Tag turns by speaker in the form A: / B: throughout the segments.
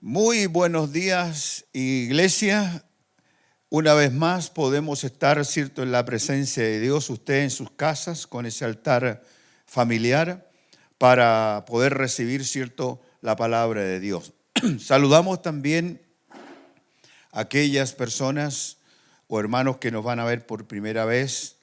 A: Muy buenos días, iglesia. Una vez más podemos estar, cierto, en la presencia de Dios, usted en sus casas, con ese altar familiar, para poder recibir, cierto, la palabra de Dios. Saludamos también a aquellas personas o hermanos que nos van a ver por primera vez.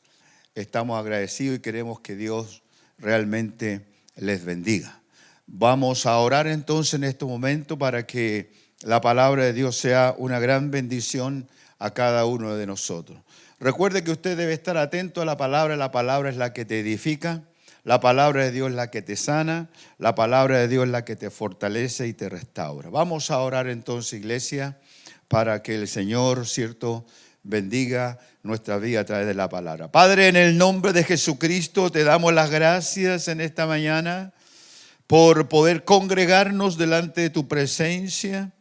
A: Estamos agradecidos y queremos que Dios realmente les bendiga. Vamos a orar entonces en este momento para que la palabra de Dios sea una gran bendición a cada uno de nosotros. Recuerde que usted debe estar atento a la palabra es la que te edifica, la palabra de Dios es la que te sana, la palabra de Dios es la que te fortalece y te restaura. Vamos a orar entonces, iglesia, para que el Señor, cierto, bendiga nuestra vida a través de la palabra. Padre, en el nombre de Jesucristo te damos las gracias en esta mañana por poder congregarnos delante de tu presencia.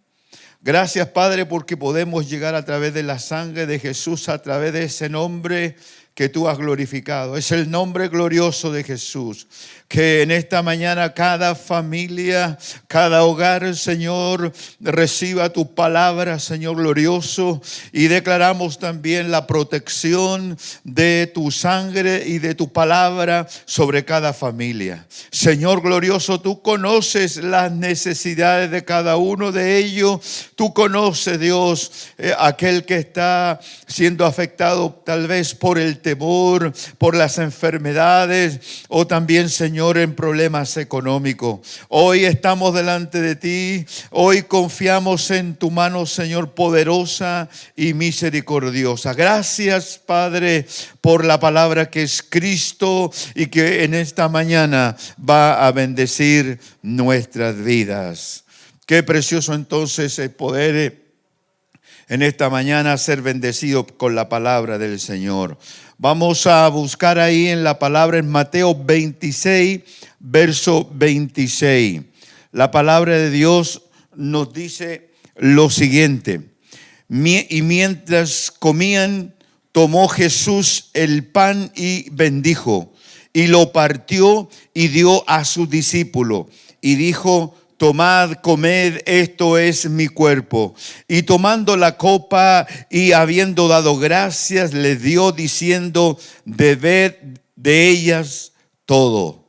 A: Gracias, Padre, porque podemos llegar a través de la sangre de Jesús, a través de ese nombre que tú has glorificado. Es el nombre glorioso de Jesús. Que en esta mañana cada familia, cada hogar, Señor, reciba tu palabra, Señor glorioso. Y declaramos también la protección de tu sangre y de tu palabra sobre cada familia. Señor glorioso, tú conoces las necesidades de cada uno de ellos. Tú conoces, Dios, aquel que está siendo afectado tal vez por el temor, por las enfermedades o también, Señor, en problemas económicos. Hoy estamos delante de ti, hoy confiamos en tu mano, Señor, poderosa y misericordiosa. Gracias, Padre, por la palabra que es Cristo y que en esta mañana va a bendecir nuestras vidas. Qué precioso entonces el poder en esta mañana ser bendecido con la palabra del Señor. Vamos a buscar ahí en la palabra en Mateo 26, verso 26. La palabra de Dios nos dice lo siguiente. Y mientras comían, tomó Jesús el pan y bendijo, y lo partió y dio a sus discípulos, y dijo: tomad, comed, esto es mi cuerpo. Y tomando la copa y habiendo dado gracias, les dio diciendo: bebed de ellas todo,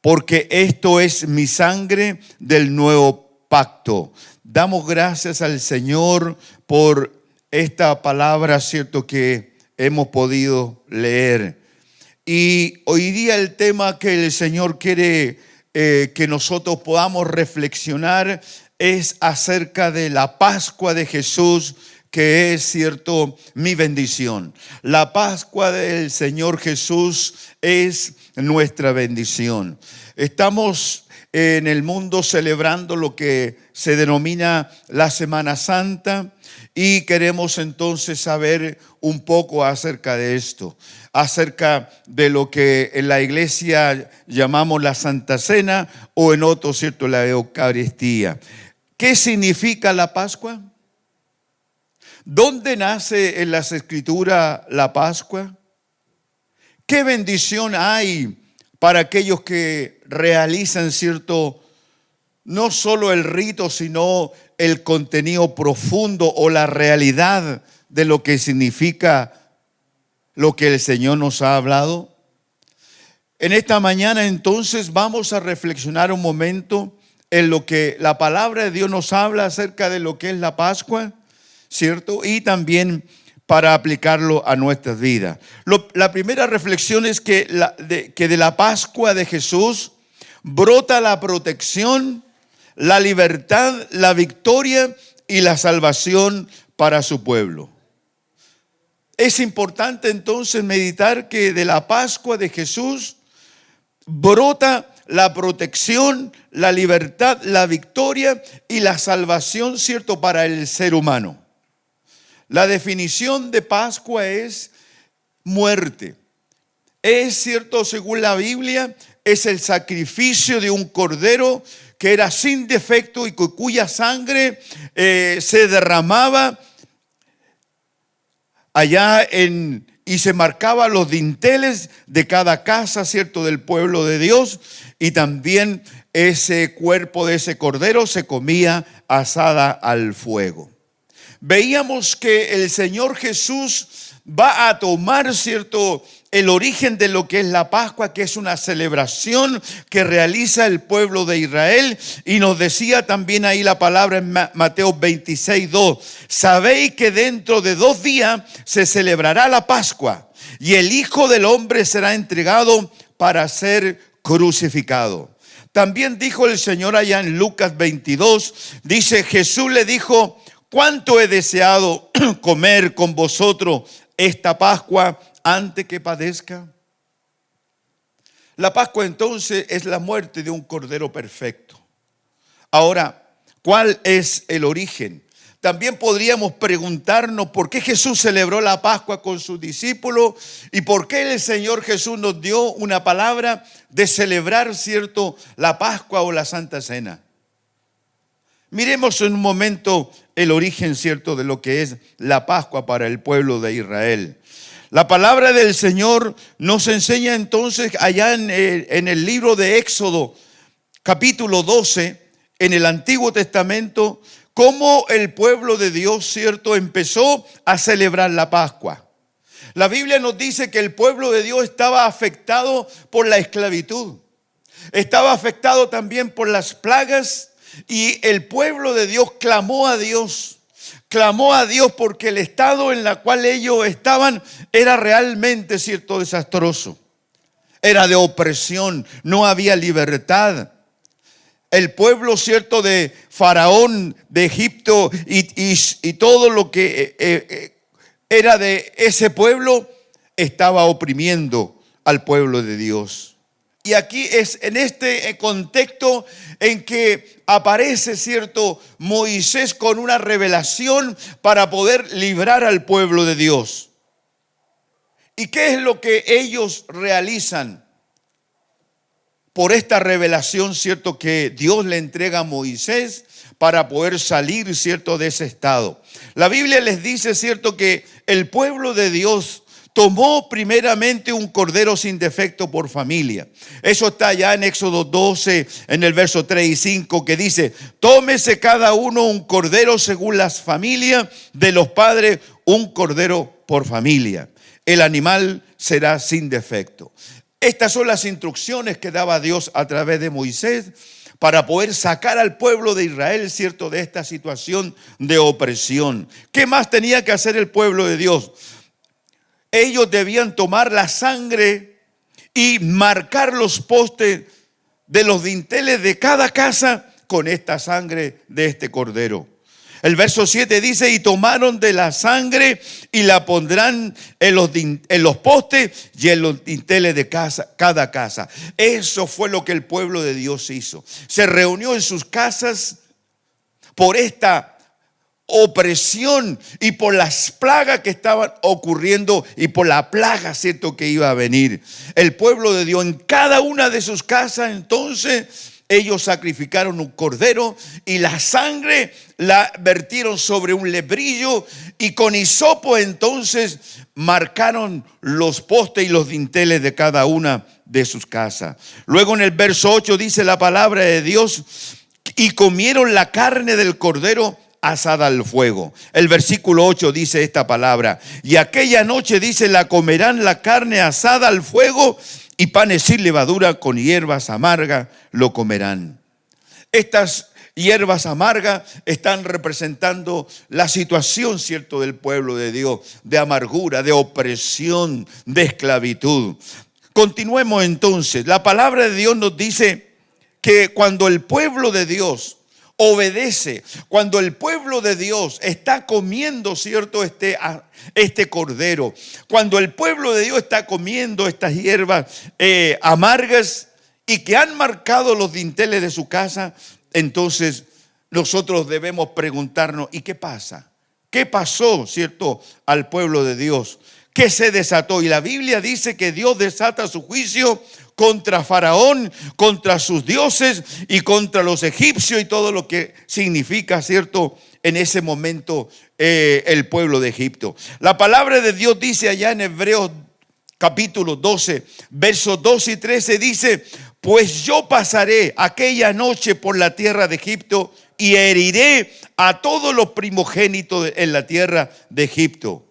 A: porque esto es mi sangre del nuevo pacto. Damos gracias al Señor por esta palabra, cierto, que hemos podido leer. Y hoy día el tema que el Señor quiere que nosotros podamos reflexionar es acerca de la Pascua de Jesús, que es, cierto, mi bendición. La Pascua del Señor Jesús es nuestra bendición. Estamos en el mundo celebrando lo que se denomina la Semana Santa y queremos entonces saber un poco acerca de esto, acerca de lo que en la iglesia llamamos la Santa Cena o en otro, cierto, la Eucaristía. ¿Qué significa la Pascua? ¿Dónde nace en las Escrituras la Pascua? ¿Qué bendición hay para aquellos que realizan, cierto, no solo el rito, sino el contenido profundo o la realidad de lo que significa lo que el Señor nos ha hablado? En esta mañana entonces vamos a reflexionar un momento en lo que la palabra de Dios nos habla acerca de lo que es la Pascua, ¿cierto? Y también para aplicarlo a nuestras vidas. La primera reflexión es que de la Pascua de Jesús brota la protección, la libertad, la victoria y la salvación para su pueblo. Es importante entonces meditar que de la Pascua de Jesús brota la protección, la libertad, la victoria y la salvación, ¿cierto?, para el ser humano. La definición de Pascua es muerte. Es cierto, según la Biblia, es el sacrificio de un cordero que era sin defecto y cuya sangre se derramaba allá y se marcaba los dinteles de cada casa, ¿cierto?, del pueblo de Dios, y también ese cuerpo de ese cordero se comía asada al fuego. Veíamos que el Señor Jesús va a tomar, ¿cierto?, el origen de lo que es la Pascua, que es una celebración que realiza el pueblo de Israel. Y nos decía también ahí la palabra en Mateo 26:2. Sabéis que dentro de 2 días se celebrará la Pascua y el Hijo del Hombre será entregado para ser crucificado. También dijo el Señor allá en Lucas 22, dice, Jesús le dijo, cuánto he deseado comer con vosotros esta Pascua antes que padezca. La Pascua entonces es la muerte de un cordero perfecto. Ahora, ¿cuál es el origen? También podríamos preguntarnos por qué Jesús celebró la Pascua con sus discípulos y por qué el Señor Jesús nos dio una palabra de celebrar, ¿cierto?, la Pascua o la Santa Cena. Miremos en un momento el origen, ¿cierto?, de lo que es la Pascua para el pueblo de Israel. La palabra del Señor nos enseña entonces allá en el libro de Éxodo, capítulo 12, en el Antiguo Testamento, cómo el pueblo de Dios, ¿cierto?, empezó a celebrar la Pascua. La Biblia nos dice que el pueblo de Dios estaba afectado por la esclavitud. Estaba afectado también por las plagas y el pueblo de Dios clamó a Dios. Clamó a Dios porque el estado en el cual ellos estaban era realmente, ¿cierto?, desastroso. Era de opresión, no había libertad. El pueblo, ¿cierto?, de Faraón, de Egipto y todo lo que era de ese pueblo estaba oprimiendo al pueblo de Dios. Y aquí es en este contexto en que aparece, ¿cierto?, Moisés con una revelación para poder librar al pueblo de Dios. ¿Y qué es lo que ellos realizan? Por esta revelación, ¿cierto?, que Dios le entrega a Moisés para poder salir, ¿cierto?, de ese estado. La Biblia les dice, ¿cierto?, que el pueblo de Dios tomó primeramente un cordero sin defecto por familia. Eso está allá en Éxodo 12, en el verso 3 y 5, que dice, tómese cada uno un cordero según las familias de los padres, un cordero por familia. El animal será sin defecto. Estas son las instrucciones que daba Dios a través de Moisés para poder sacar al pueblo de Israel, ¿cierto?, de esta situación de opresión. ¿Qué más tenía que hacer el pueblo de Dios? Ellos debían tomar la sangre y marcar los postes de los dinteles de cada casa con esta sangre de este cordero. El verso 7 dice, y tomaron de la sangre y la pondrán en los postes y en los dinteles de cada casa. Eso fue lo que el pueblo de Dios hizo. Se reunió en sus casas por esta opresión y por las plagas que estaban ocurriendo y por la plaga, ¿cierto?, que iba a venir. El pueblo de Dios en cada una de sus casas, entonces ellos sacrificaron un cordero y la sangre la vertieron sobre un lebrillo y con hisopo entonces marcaron los postes y los dinteles de cada una de sus casas. Luego en el verso 8 dice la palabra de Dios, y comieron la carne del cordero asada al fuego. El versículo 8 dice esta palabra, y aquella noche dice, la comerán la carne asada al fuego y panes sin levadura con hierbas amargas lo comerán. Estas hierbas amargas están representando la situación, ¿cierto?, del pueblo de Dios, de amargura, de opresión, de esclavitud. Continuemos entonces. La palabra de Dios nos dice que cuando el pueblo de Dios obedece, cuando el pueblo de Dios está comiendo, ¿cierto?, este cordero, cuando el pueblo de Dios está comiendo estas hierbas amargas y que han marcado los dinteles de su casa, entonces nosotros debemos preguntarnos, ¿y qué pasa? ¿Qué pasó, cierto, al pueblo de Dios? ¿Qué se desató? Y la Biblia dice que Dios desata su juicio contra Faraón, contra sus dioses y contra los egipcios y todo lo que significa, ¿cierto?, en ese momento el pueblo de Egipto. La palabra de Dios dice allá en Hebreos capítulo 12, versos 2 y 13, dice, pues yo pasaré aquella noche por la tierra de Egipto y heriré a todos los primogénitos en la tierra de Egipto,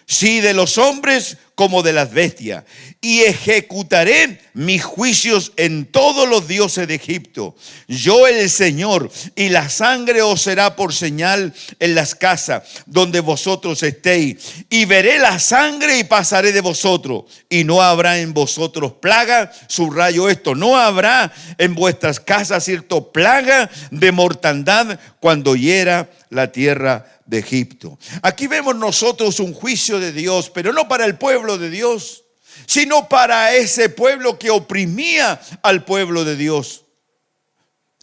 A: sí de los hombres como de las bestias, y ejecutaré mis juicios en todos los dioses de Egipto. Yo el Señor, y la sangre os será por señal en las casas donde vosotros estéis. Y veré la sangre y pasaré de vosotros, y no habrá en vosotros plaga. Subrayo esto: no habrá en vuestras casas, cierto, plaga de mortandad cuando hiera la tierra de Egipto. Aquí vemos nosotros un juicio de Dios, pero no para el pueblo de Dios, sino para ese pueblo que oprimía al pueblo de Dios.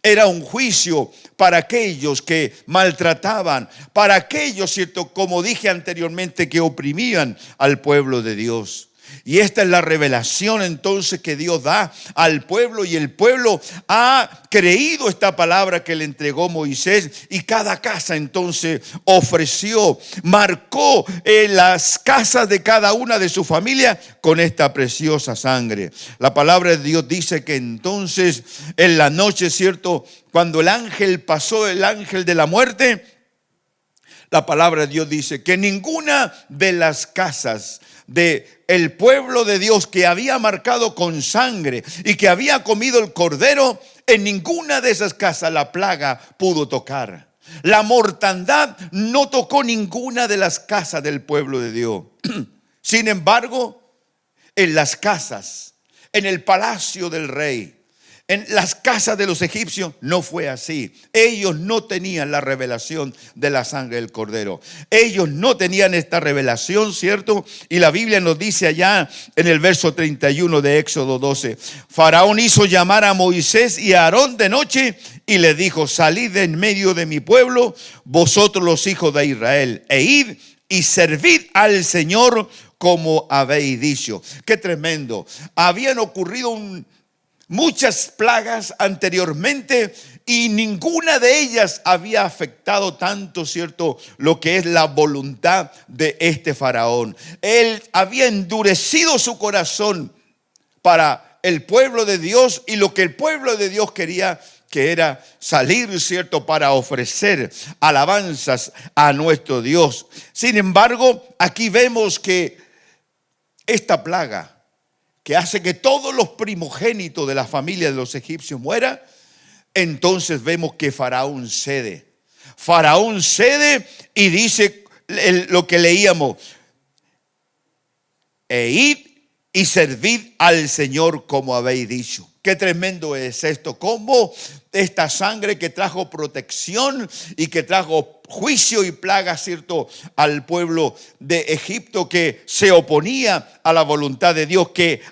A: Era un juicio para aquellos que maltrataban, para aquellos, cierto, como dije anteriormente, que oprimían al pueblo de Dios. Y esta es la revelación entonces que Dios da al pueblo, y el pueblo ha creído esta palabra que le entregó Moisés, y cada casa entonces ofreció, marcó las casas de cada una de su familia con esta preciosa sangre. La palabra de Dios dice que entonces en la noche, cierto, cuando el ángel pasó, el ángel de la muerte, la palabra de Dios dice que ninguna de las casas de el pueblo de Dios que había marcado con sangre y que había comido el cordero, en ninguna de esas casas la plaga pudo tocar. La mortandad no tocó ninguna de las casas del pueblo de Dios. Sin embargo, en las casas, en el palacio del rey, en las casas de los egipcios, no fue así. Ellos no tenían la revelación de la sangre del cordero. Ellos no tenían esta revelación, ¿cierto? Y la Biblia nos dice allá en el verso 31 de Éxodo 12: Faraón hizo llamar a Moisés y a Aarón de noche y les dijo: salid de en medio de mi pueblo, vosotros los hijos de Israel, e id y servid al Señor como habéis dicho. Qué tremendo. Habían ocurrido muchas plagas anteriormente, y ninguna de ellas había afectado tanto, ¿cierto?, lo que es la voluntad de este faraón. Él había endurecido su corazón para el pueblo de Dios, y lo que el pueblo de Dios quería, que era salir, ¿cierto?, para ofrecer alabanzas a nuestro Dios. Sin embargo, aquí vemos que esta plaga, que hace que todos los primogénitos de la familia de los egipcios mueran, entonces vemos que Faraón cede. Faraón cede y dice lo que leíamos: e id y servid al Señor como habéis dicho. Qué tremendo es esto, cómo esta sangre que trajo protección y que trajo juicio y plaga, ¿cierto?, al pueblo de Egipto, que se oponía a la voluntad de Dios, que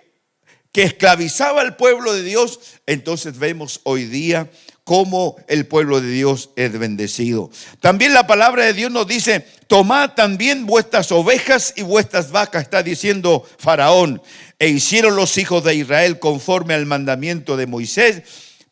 A: esclavizaba al pueblo de Dios. Entonces vemos hoy día cómo el pueblo de Dios es bendecido. También la palabra de Dios nos dice: tomad también vuestras ovejas y vuestras vacas, está diciendo Faraón. E hicieron los hijos de Israel conforme al mandamiento de Moisés,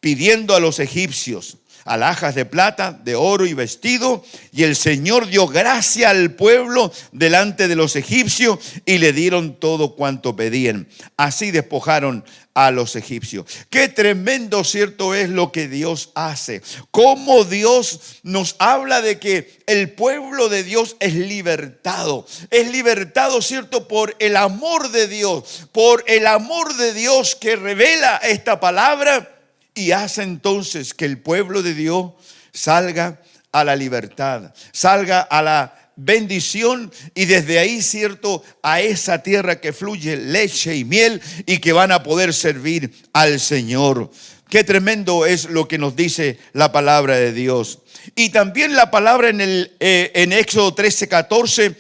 A: pidiendo a los egipcios alhajas de plata, de oro y vestido. Y el Señor dio gracia al pueblo delante de los egipcios, y le dieron todo cuanto pedían. Así despojaron a los egipcios. Qué tremendo, cierto, es lo que Dios hace. Cómo Dios nos habla de que el pueblo de Dios es libertado. Es libertado, cierto, por el amor de Dios. Por el amor de Dios que revela esta palabra, y hace entonces que el pueblo de Dios salga a la libertad, salga a la bendición, y desde ahí, cierto, a esa tierra que fluye leche y miel, y que van a poder servir al Señor. Qué tremendo es lo que nos dice la palabra de Dios. Y también la palabra en Éxodo 13:14,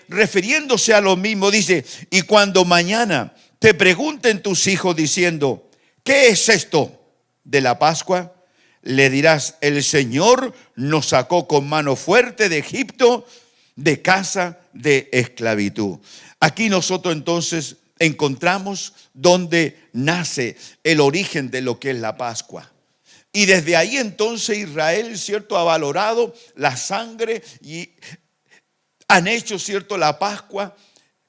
A: refiriéndose a lo mismo, dice: y cuando mañana te pregunten tus hijos diciendo: ¿qué es esto de la Pascua? Le dirás: el Señor nos sacó con mano fuerte de Egipto, de casa de esclavitud. Aquí nosotros entonces encontramos donde nace el origen de lo que es la Pascua. Y desde ahí entonces Israel, cierto, ha valorado la sangre y han hecho, cierto, la Pascua.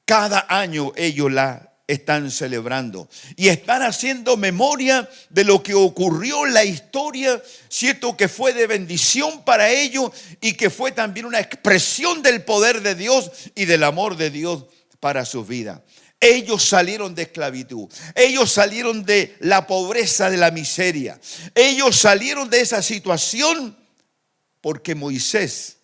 A: Cada año ellos la están celebrando y están haciendo memoria de lo que ocurrió en la historia, cierto, que fue de bendición para ellos y que fue también una expresión del poder de Dios y del amor de Dios para sus vidas. Ellos salieron de esclavitud, ellos salieron de la pobreza, de la miseria, ellos salieron de esa situación porque Moisés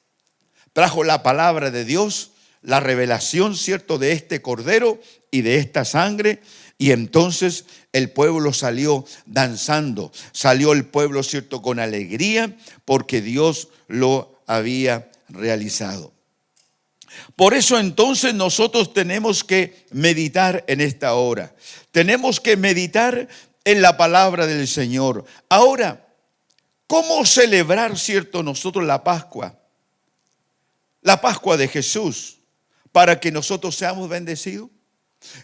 A: trajo la palabra de Dios, la revelación, cierto, de este cordero y de esta sangre, y entonces el pueblo salió danzando, salió el pueblo, cierto, con alegría, porque Dios lo había realizado. Por eso entonces nosotros tenemos que meditar en esta hora, tenemos que meditar en la palabra del Señor. Ahora, ¿cómo celebrar, cierto, nosotros la Pascua? La Pascua de Jesús, para que nosotros seamos bendecidos.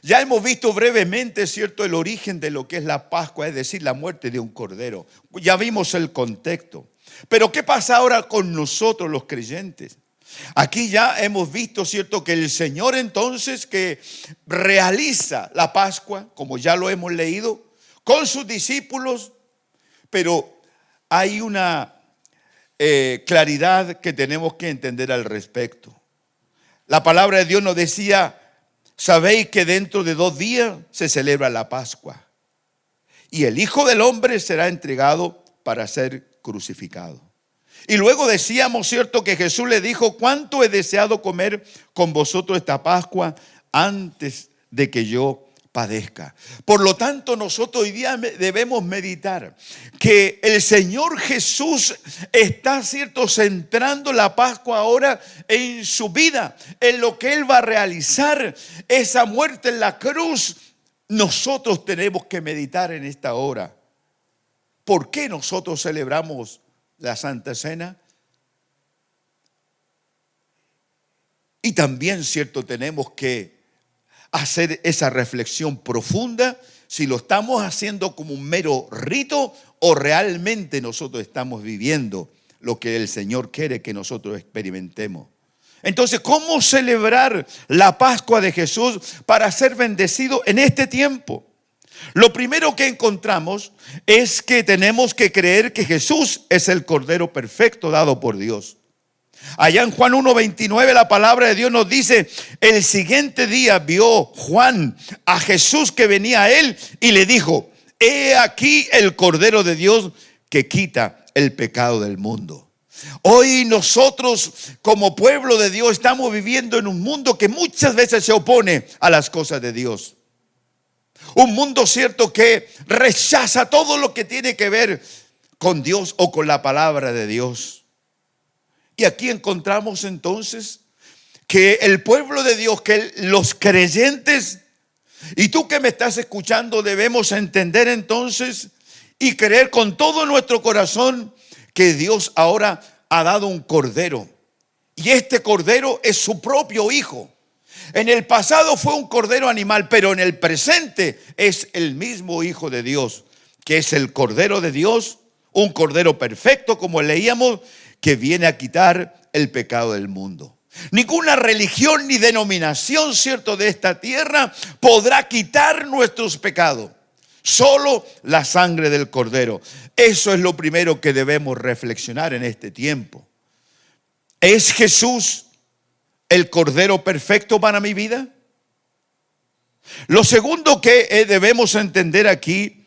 A: Ya hemos visto brevemente, cierto, el origen de lo que es la Pascua, es decir, la muerte de un cordero. Ya vimos el contexto. Pero ¿qué pasa ahora con nosotros los creyentes? Aquí ya hemos visto, cierto, que el Señor entonces que realiza la Pascua, como ya lo hemos leído, con sus discípulos, pero hay una claridad que tenemos que entender al respecto. La palabra de Dios nos decía: sabéis que dentro de 2 días se celebra la Pascua y el Hijo del Hombre será entregado para ser crucificado. Y luego decíamos, cierto, que Jesús le dijo: cuánto he deseado comer con vosotros esta Pascua antes de que yo padezca. Por lo tanto, nosotros hoy día debemos meditar que el Señor Jesús está, cierto, centrando la Pascua ahora en su vida, en lo que Él va a realizar, esa muerte en la cruz. Nosotros tenemos que meditar en esta hora. ¿Por qué nosotros celebramos la Santa Cena? Y también, cierto, tenemos que hacer esa reflexión profunda, si lo estamos haciendo como un mero rito o realmente nosotros estamos viviendo lo que el Señor quiere que nosotros experimentemos. Entonces, ¿cómo celebrar la Pascua de Jesús para ser bendecido en este tiempo? Lo primero que encontramos es que tenemos que creer que Jesús es el Cordero perfecto dado por Dios. Allá en Juan 1:29 la palabra de Dios nos dice: el siguiente día vio Juan a Jesús que venía a él y le dijo: he aquí el Cordero de Dios que quita el pecado del mundo. Hoy nosotros como pueblo de Dios estamos viviendo en un mundo que muchas veces se opone a las cosas de Dios. Un mundo, cierto, que rechaza todo lo que tiene que ver con Dios o con la palabra de Dios. Y aquí encontramos entonces que el pueblo de Dios, que los creyentes, y tú que me estás escuchando, debemos entender entonces y creer con todo nuestro corazón que Dios ahora ha dado un cordero. Y este cordero es su propio hijo. En el pasado fue un cordero animal, pero en el presente es el mismo Hijo de Dios, que es el Cordero de Dios, un cordero perfecto, como leíamos, que viene a quitar el pecado del mundo. Ninguna religión ni denominación, cierto, de esta tierra podrá quitar nuestros pecados. Solo la sangre del Cordero. Eso es lo primero que debemos reflexionar en este tiempo. ¿Es Jesús el Cordero perfecto para mi vida? Lo segundo que debemos entender aquí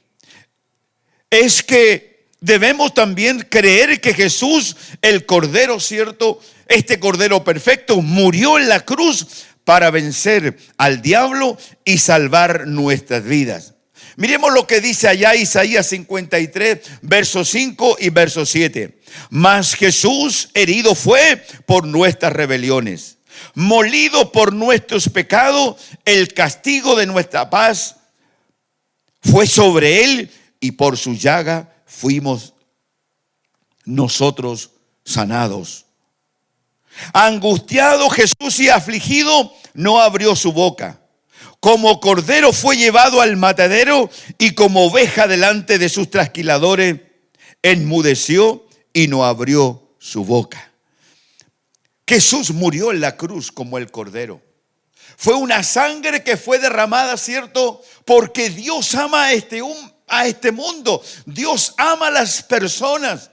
A: es que debemos también creer que Jesús, el Cordero, cierto, este Cordero perfecto, murió en la cruz para vencer al diablo y salvar nuestras vidas. Miremos lo que dice allá Isaías 53, verso 5 y verso 7. Mas Jesús herido fue por nuestras rebeliones, molido por nuestros pecados, el castigo de nuestra paz fue sobre él y por su llaga fuimos nosotros sanados. Angustiado Jesús y afligido, no abrió su boca. Como cordero fue llevado al matadero y como oveja delante de sus trasquiladores, enmudeció y no abrió su boca. Jesús murió en la cruz como el cordero. Fue una sangre que fue derramada, ¿cierto? Porque Dios ama a este mundo. Dios ama a las personas.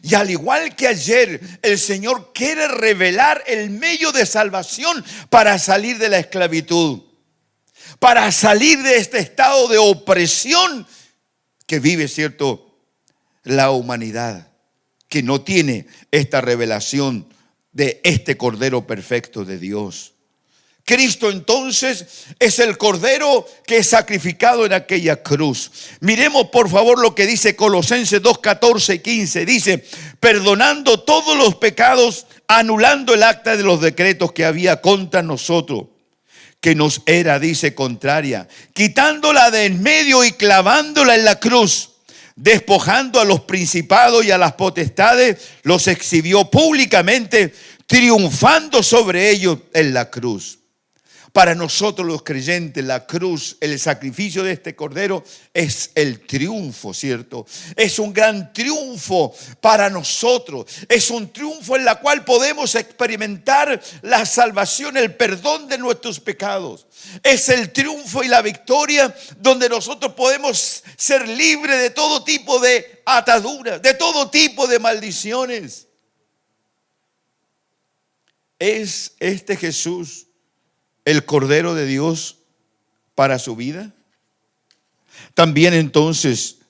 A: Y al igual que ayer, el Señor quiere revelar el medio de salvación para salir de la esclavitud, para salir de este estado de opresión que vive, ¿cierto?, la humanidad, que no tiene esta revelación de este Cordero perfecto de Dios. Cristo entonces es el Cordero que es sacrificado en aquella cruz. Miremos por favor lo que dice Colosenses 2, 14 y 15. Dice, perdonando todos los pecados, anulando el acta de los decretos que había contra nosotros, que nos era, dice, contraria, quitándola de en medio y clavándola en la cruz, despojando a los principados y a las potestades, los exhibió públicamente, triunfando sobre ellos en la cruz. Para nosotros los creyentes, la cruz, el sacrificio de este Cordero es el triunfo, ¿cierto? Es un gran triunfo para nosotros. Es un triunfo en la cual podemos experimentar la salvación, el perdón de nuestros pecados. Es el triunfo y la victoria donde nosotros podemos ser libres de todo tipo de ataduras, de todo tipo de maldiciones. ¿Es este Jesús el Cordero de Dios para su vida? También entonces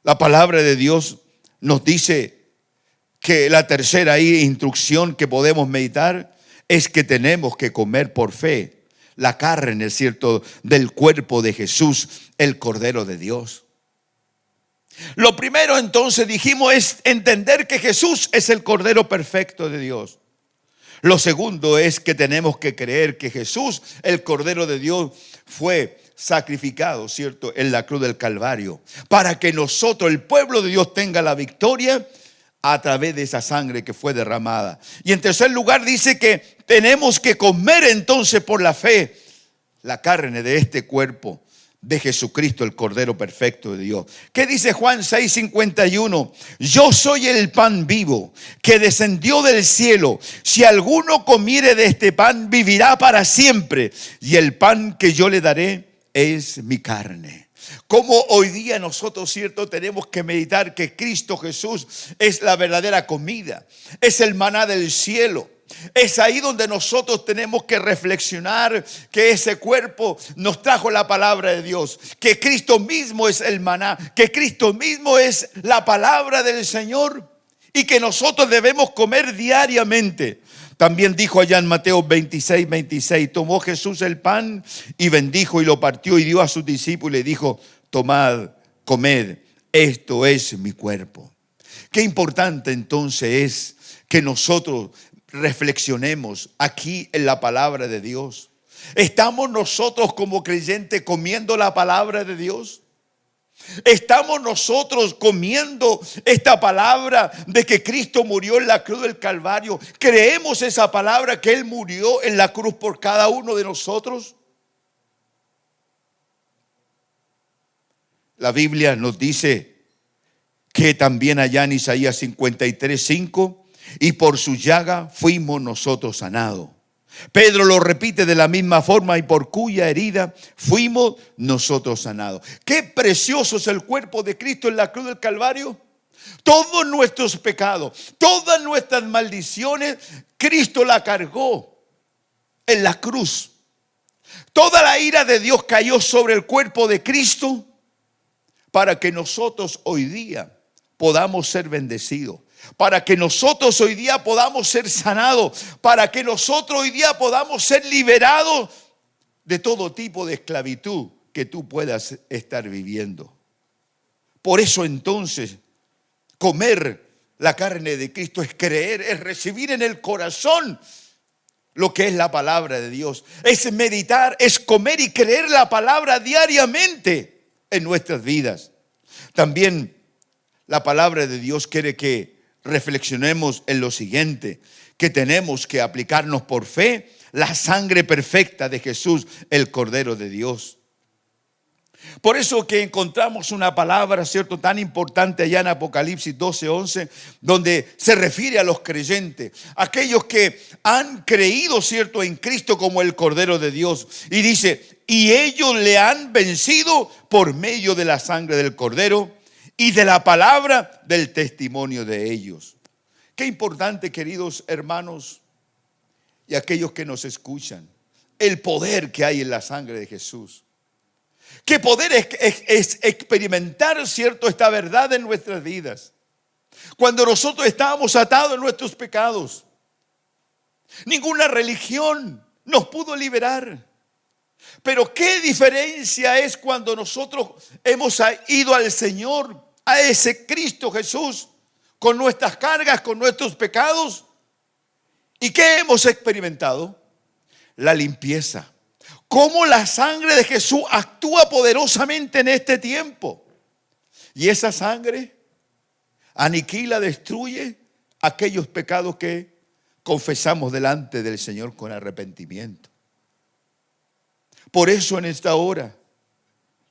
A: la palabra de Dios nos dice que la tercera instrucción que podemos meditar es que tenemos que comer por fe la carne, ¿cierto?, del cuerpo de Jesús, el Cordero de Dios. Lo primero entonces dijimos es entender que Jesús es el Cordero perfecto de Dios. Lo segundo es que tenemos que creer que Jesús, el Cordero de Dios, fue sacrificado, ¿cierto?, en la cruz del Calvario, para que nosotros, el pueblo de Dios, tenga la victoria a través de esa sangre que fue derramada. Y en tercer lugar dice que tenemos que comer entonces por la fe la carne de este cuerpo de Jesucristo, el Cordero perfecto de Dios. ¿Qué dice Juan 6:51? Yo soy el pan vivo que descendió del cielo. Si alguno comiere de este pan, vivirá para siempre. Y el pan que yo le daré es mi carne. Como hoy día nosotros, ¿cierto?, tenemos que meditar que Cristo Jesús es la verdadera comida, es el maná del cielo. Es ahí donde nosotros tenemos que reflexionar que ese cuerpo nos trajo la palabra de Dios, que Cristo mismo es el maná, que Cristo mismo es la palabra del Señor y que nosotros debemos comer diariamente. También dijo allá en Mateo 26:26, tomó Jesús el pan y bendijo y lo partió y dio a sus discípulos y dijo, tomad, comed, esto es mi cuerpo. Qué importante entonces es que nosotros reflexionemos aquí en la palabra de Dios. ¿Estamos nosotros como creyentes comiendo la palabra de Dios? ¿Estamos nosotros comiendo esta palabra de que Cristo murió en la cruz del Calvario? ¿Creemos esa palabra que Él murió en la cruz por cada uno de nosotros? La Biblia nos dice que también allá en Isaías 53:5, y por su llaga fuimos nosotros sanados. Pedro lo repite de la misma forma, y por cuya herida fuimos nosotros sanados. Qué precioso es el cuerpo de Cristo en la cruz del Calvario. Todos nuestros pecados, todas nuestras maldiciones, Cristo la cargó en la cruz. Toda la ira de Dios cayó sobre el cuerpo de Cristo para que nosotros hoy día podamos ser bendecidos, para que nosotros hoy día podamos ser sanados, para que nosotros hoy día podamos ser liberados de todo tipo de esclavitud que tú puedas estar viviendo. Por eso entonces, comer la carne de Cristo es creer, es recibir en el corazón lo que es la palabra de Dios. Es meditar, es comer y creer la palabra diariamente en nuestras vidas. También la palabra de Dios quiere que reflexionemos en lo siguiente, que tenemos que aplicarnos por fe la sangre perfecta de Jesús, el Cordero de Dios. Por eso que encontramos una palabra, ¿cierto?, tan importante allá en Apocalipsis 12:11, donde se refiere a los creyentes, aquellos que han creído, ¿cierto?, en Cristo como el Cordero de Dios. Y dice, y ellos le han vencido por medio de la sangre del Cordero y de la palabra del testimonio de ellos. Qué importante, queridos hermanos y aquellos que nos escuchan, el poder que hay en la sangre de Jesús. Que poder es experimentar, ¿cierto?, esta verdad en nuestras vidas. Cuando nosotros estábamos atados en nuestros pecados, ninguna religión nos pudo liberar. Pero qué diferencia es cuando nosotros hemos ido al Señor, a ese Cristo Jesús, con nuestras cargas, con nuestros pecados. ¿Y qué hemos experimentado? La limpieza. Cómo la sangre de Jesús actúa poderosamente en este tiempo. Y esa sangre aniquila, destruye aquellos pecados que confesamos delante del Señor con arrepentimiento. Por eso en esta hora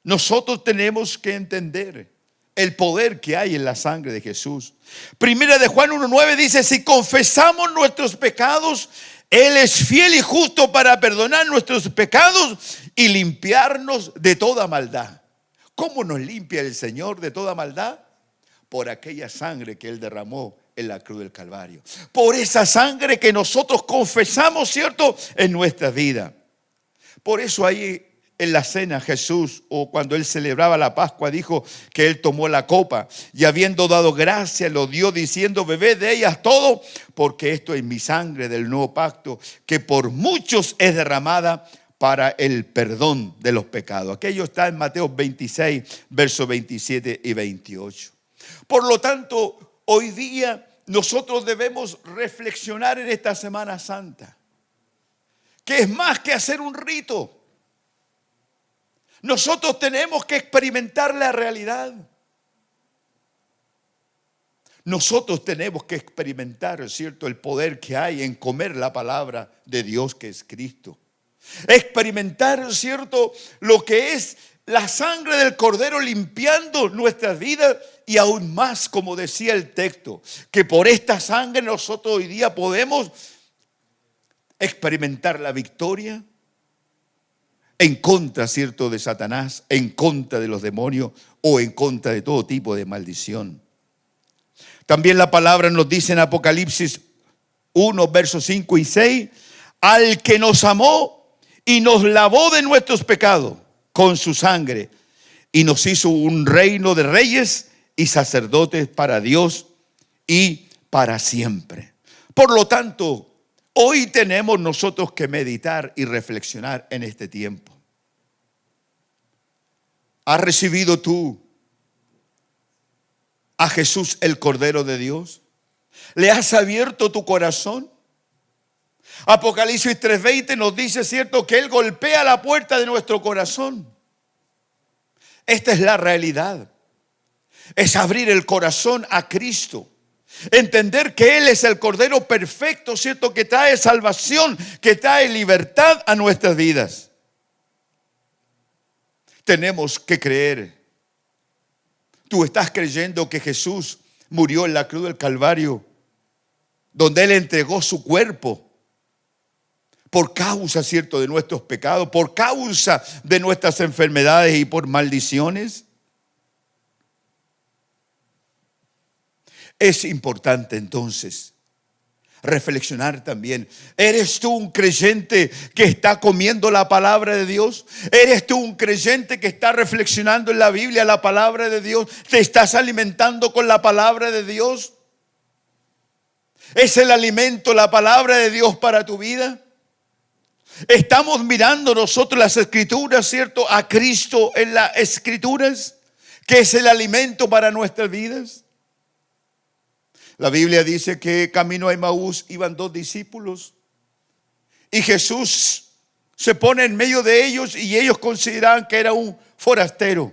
A: nosotros tenemos que entender el poder que hay en la sangre de Jesús. Primera de Juan 1:9 dice, si confesamos nuestros pecados, Él es fiel y justo para perdonar nuestros pecados y limpiarnos de toda maldad. ¿Cómo nos limpia el Señor de toda maldad? Por aquella sangre que Él derramó en la cruz del Calvario. Por esa sangre que nosotros confesamos, ¿cierto?, en nuestra vida. Por eso ahí en la cena Jesús, o cuando Él celebraba la Pascua, dijo que Él tomó la copa y habiendo dado gracia lo dio diciendo, bebed de ellas todo, porque esto es mi sangre del nuevo pacto, que por muchos es derramada para el perdón de los pecados. Aquello está en Mateo 26, versos 27 y 28. Por lo tanto, hoy día nosotros debemos reflexionar en esta Semana Santa, que es más que hacer un rito. Nosotros tenemos que experimentar la realidad. Nosotros tenemos que experimentar, ¿cierto?, el poder que hay en comer la palabra de Dios que es Cristo. Experimentar, ¿cierto?, lo que es la sangre del Cordero limpiando nuestras vidas y aún más, como decía el texto, que por esta sangre nosotros hoy día podemos experimentar la victoria en contra, ¿cierto?, de Satanás, en contra de los demonios o en contra de todo tipo de maldición. También la palabra nos dice en Apocalipsis 1, versos 5 y 6, al que nos amó y nos lavó de nuestros pecados con su sangre y nos hizo un reino de reyes y sacerdotes para Dios y para siempre. Por lo tanto, hoy tenemos nosotros que meditar y reflexionar en este tiempo. ¿Has recibido tú a Jesús el Cordero de Dios? ¿Le has abierto tu corazón? Apocalipsis 3:20 nos dice, ¿cierto?, que Él golpea la puerta de nuestro corazón. Esta es la realidad. Es abrir el corazón a Cristo. Entender que Él es el Cordero perfecto, ¿cierto?, que trae salvación, que trae libertad a nuestras vidas. Tenemos que creer. Tú estás creyendo que Jesús murió en la cruz del Calvario, donde Él entregó su cuerpo por causa, ¿cierto?, de nuestros pecados, por causa de nuestras enfermedades y por maldiciones. Es importante entonces reflexionar también. ¿Eres tú un creyente que está comiendo la palabra de Dios? ¿Eres tú un creyente que está reflexionando en la Biblia la palabra de Dios? ¿Te estás alimentando con la palabra de Dios? ¿Es el alimento, la palabra de Dios para tu vida? ¿Estamos mirando nosotros las Escrituras, ¿cierto?, a Cristo en las Escrituras, que es el alimento para nuestras vidas? La Biblia dice que camino a Emaús iban 2 discípulos y Jesús se pone en medio de ellos y ellos consideraban que era un forastero.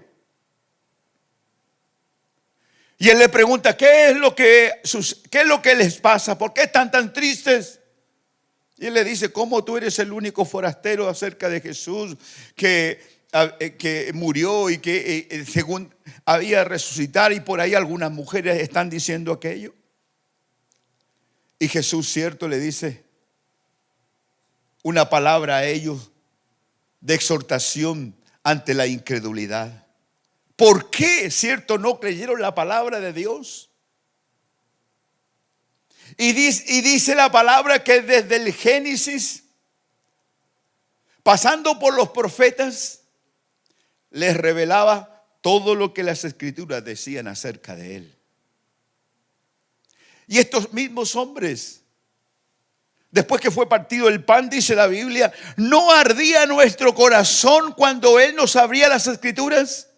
A: Y Él le pregunta, ¿qué es lo que les pasa? ¿Por qué están tan tristes? Y Él le dice, ¿cómo tú eres el único forastero acerca de Jesús que que murió y que según había resucitar, y por ahí algunas mujeres están diciendo aquello. Y Jesús, cierto, le dice una palabra a ellos de exhortación ante la incredulidad. ¿Por qué, cierto, no creyeron la palabra de Dios? Y dice la palabra que desde el Génesis, pasando por los profetas, les revelaba todo lo que las Escrituras decían acerca de Él. Y estos mismos hombres, después que fue partido el pan, dice la Biblia, ¿no ardía nuestro corazón cuando Él nos abría las Escrituras?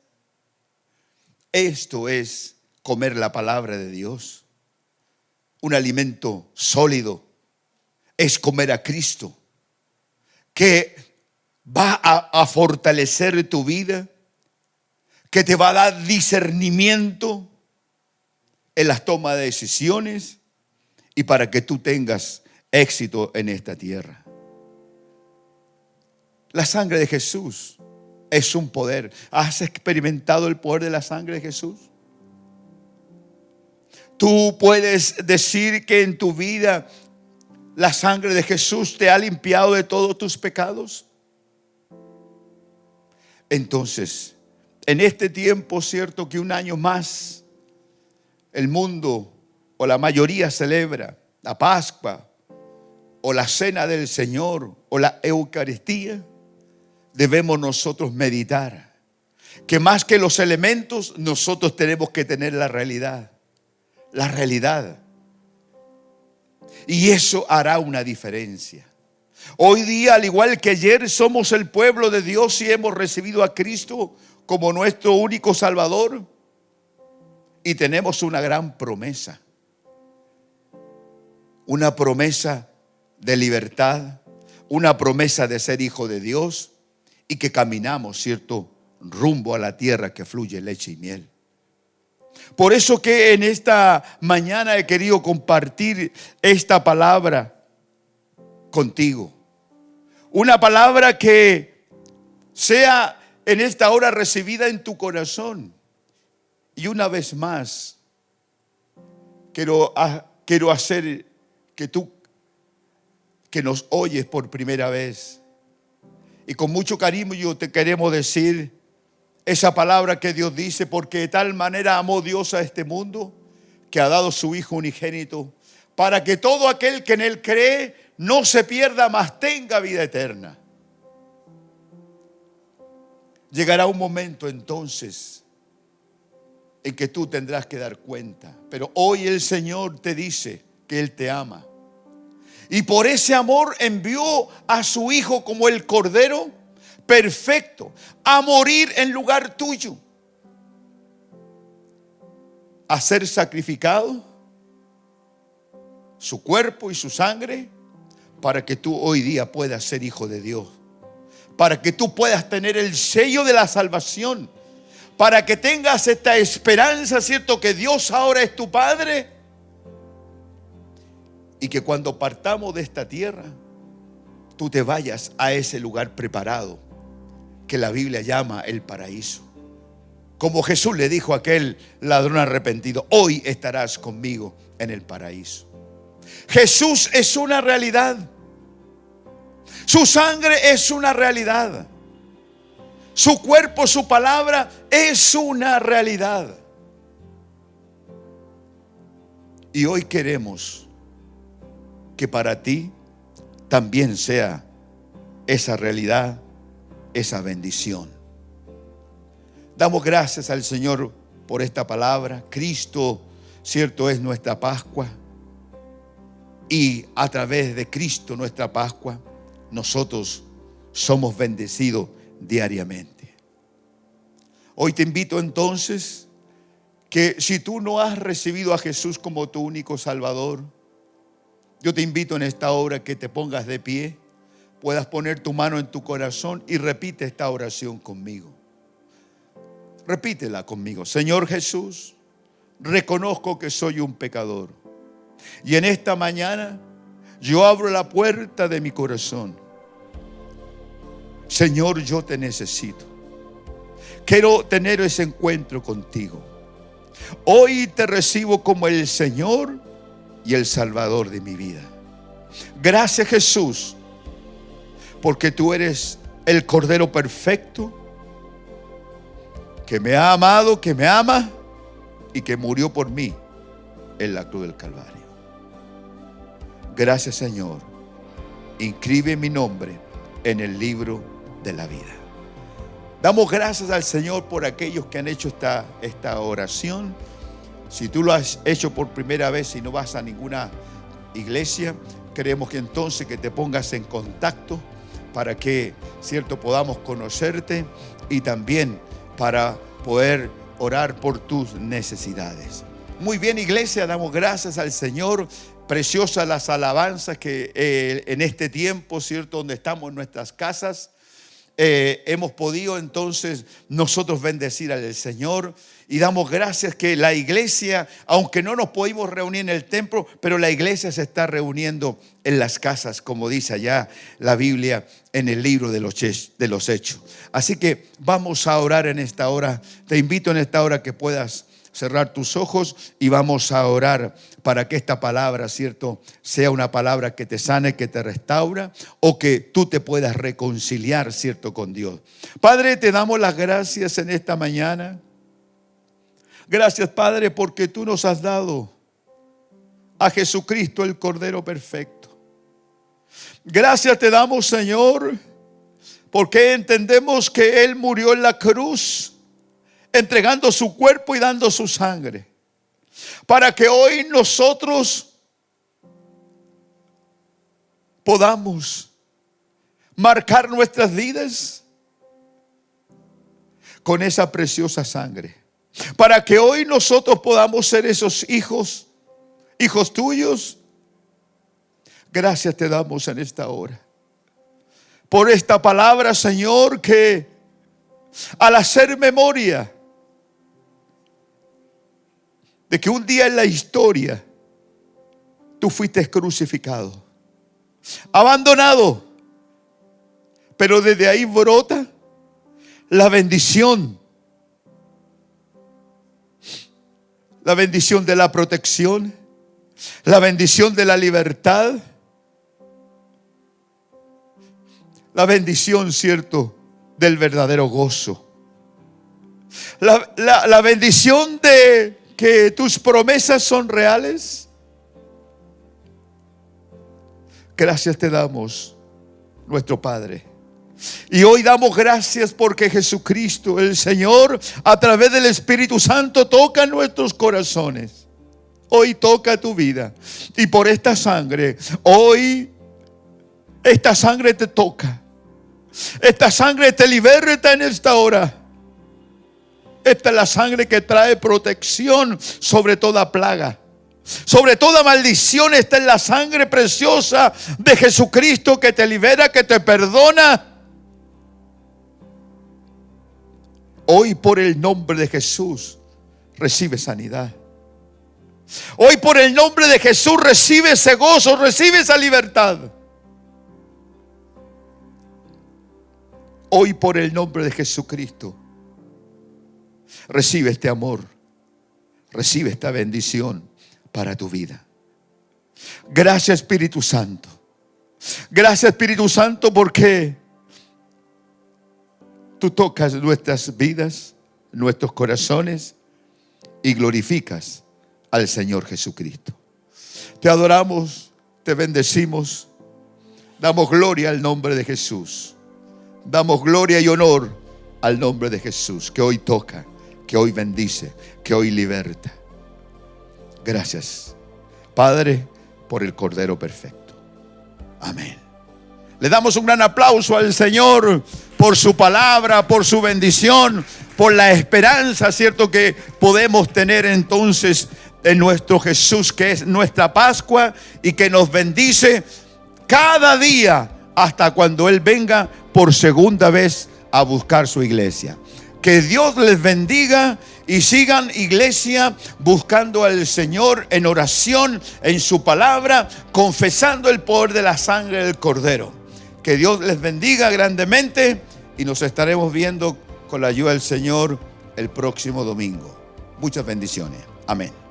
A: Esto es comer la palabra de Dios. Un alimento sólido es comer a Cristo, que va a fortalecer tu vida, que te va a dar discernimiento en las tomas de decisiones y para que tú tengas éxito en esta tierra. La sangre de Jesús es un poder. ¿Has experimentado el poder de la sangre de Jesús? Tú puedes decir que en tu vida la sangre de Jesús te ha limpiado de todos tus pecados. Entonces, en este tiempo, cierto que un año más el mundo o la mayoría celebra la Pascua o la Cena del Señor o la Eucaristía, debemos nosotros meditar que más que los elementos, nosotros tenemos que tener la realidad. La realidad. Y eso hará una diferencia. Hoy día, al igual que ayer, somos el pueblo de Dios y hemos recibido a Cristo como nuestro único Salvador. Y tenemos una gran promesa. Una promesa de libertad. Una promesa de ser hijo de Dios. Y que caminamos, ¿cierto?, rumbo a la tierra que fluye leche y miel. Por eso que en esta mañana he querido compartir esta palabra contigo. Una palabra que sea en esta hora recibida en tu corazón. Y una vez más, quiero hacer que tú, que nos oyes por primera vez, y con mucho cariño te queremos decir esa palabra que Dios dice: porque de tal manera amó Dios a este mundo, que ha dado su Hijo unigénito, para que todo aquel que en Él cree no se pierda, mas tenga vida eterna. Llegará un momento entonces en que tú tendrás que dar cuenta. Pero hoy el Señor te dice que Él te ama. Y por ese amor envió a su Hijo como el Cordero perfecto a morir en lugar tuyo, a ser sacrificado, su cuerpo y su sangre, para que tú hoy día puedas ser hijo de Dios, para que tú puedas tener el sello de la salvación, para que tengas esta esperanza, ¿cierto?, que Dios ahora es tu Padre, y que cuando partamos de esta tierra, tú te vayas a ese lugar preparado que la Biblia llama el paraíso. Como Jesús le dijo a aquel ladrón arrepentido: hoy estarás conmigo en el paraíso. Jesús es una realidad. Su sangre es una realidad. Su cuerpo, su palabra es una realidad. Y hoy queremos que para ti también sea esa realidad, esa bendición. Damos gracias al Señor por esta palabra. Cristo, cierto, es nuestra Pascua. Y a través de Cristo, nuestra Pascua, nosotros somos bendecidos diariamente. Hoy te invito entonces que si tú no has recibido a Jesús como tu único Salvador, yo te invito en esta hora que te pongas de pie, puedas poner tu mano en tu corazón y repite esta oración conmigo. Repítela conmigo. Señor Jesús, reconozco que soy un pecador. Y en esta mañana yo abro la puerta de mi corazón. Señor, yo te necesito. Quiero tener ese encuentro contigo. Hoy te recibo como el Señor y el Salvador de mi vida. Gracias, Jesús, porque tú eres el Cordero perfecto, que me ha amado, que me ama y que murió por mí en la cruz del Calvario. Gracias, Señor. Inscribe mi nombre en el libro de la vida. Damos gracias al Señor por aquellos que han hecho esta oración. Si tú lo has hecho por primera vez y no vas a ninguna iglesia, queremos que entonces que te pongas en contacto para que, cierto, podamos conocerte y también para poder orar por tus necesidades. Muy bien, iglesia, damos gracias al Señor. Preciosas las alabanzas que en este tiempo, cierto, donde estamos en nuestras casas, hemos podido entonces nosotros bendecir al Señor. Y damos gracias que la iglesia, aunque no nos pudimos reunir en el templo, pero la iglesia se está reuniendo en las casas, como dice allá la Biblia en el libro de los Hechos. Así que vamos a orar en esta hora. Te invito en esta hora que puedas cerrar tus ojos y vamos a orar para que esta palabra, cierto, sea una palabra que te sane, que te restaura o que tú te puedas reconciliar, cierto, con Dios. Padre, te damos las gracias en esta mañana. Gracias, Padre, porque tú nos has dado a Jesucristo, el Cordero perfecto. Gracias te damos, Señor, porque entendemos que Él murió en la cruz, entregando su cuerpo y dando su sangre, para que hoy nosotros podamos marcar nuestras vidas con esa preciosa sangre. Para que hoy nosotros podamos ser esos hijos tuyos. Gracias te damos en esta hora por esta palabra, Señor, que al hacer memoria de que un día en la historia tú fuiste crucificado, abandonado, pero desde ahí brota la bendición. La bendición de la protección, la bendición de la libertad, la bendición, cierto, del verdadero gozo. La bendición de que tus promesas son reales. Gracias te damos, nuestro Padre. Y hoy damos gracias porque Jesucristo, el Señor, a través del Espíritu Santo, toca nuestros corazones. Hoy toca tu vida. Y por esta sangre, hoy, esta sangre te toca. Esta sangre te liberta en esta hora. Esta es la sangre que trae protección sobre toda plaga, sobre toda maldición. Esta es la sangre preciosa de Jesucristo que te libera, que te perdona. Hoy por el nombre de Jesús recibe sanidad. Hoy por el nombre de Jesús recibe ese gozo, recibe esa libertad. Hoy por el nombre de Jesucristo recibe este amor, recibe esta bendición para tu vida. Gracias, Espíritu Santo. Gracias, Espíritu Santo, porque tú tocas nuestras vidas, nuestros corazones y glorificas al Señor Jesucristo. Te adoramos, te bendecimos, damos gloria al nombre de Jesús. Damos gloria y honor al nombre de Jesús, que hoy toca, que hoy bendice, que hoy liberta. Gracias, Padre, por el Cordero perfecto. Amén. Le damos un gran aplauso al Señor por su palabra, por su bendición, por la esperanza, ¿cierto?, que podemos tener entonces en nuestro Jesús, que es nuestra Pascua y que nos bendice cada día hasta cuando Él venga por segunda vez a buscar su iglesia. Que Dios les bendiga y sigan, iglesia, buscando al Señor en oración, en su palabra, confesando el poder de la sangre del Cordero. Que Dios les bendiga grandemente y nos estaremos viendo con con la ayuda del Señor el próximo domingo. Muchas bendiciones. Amén.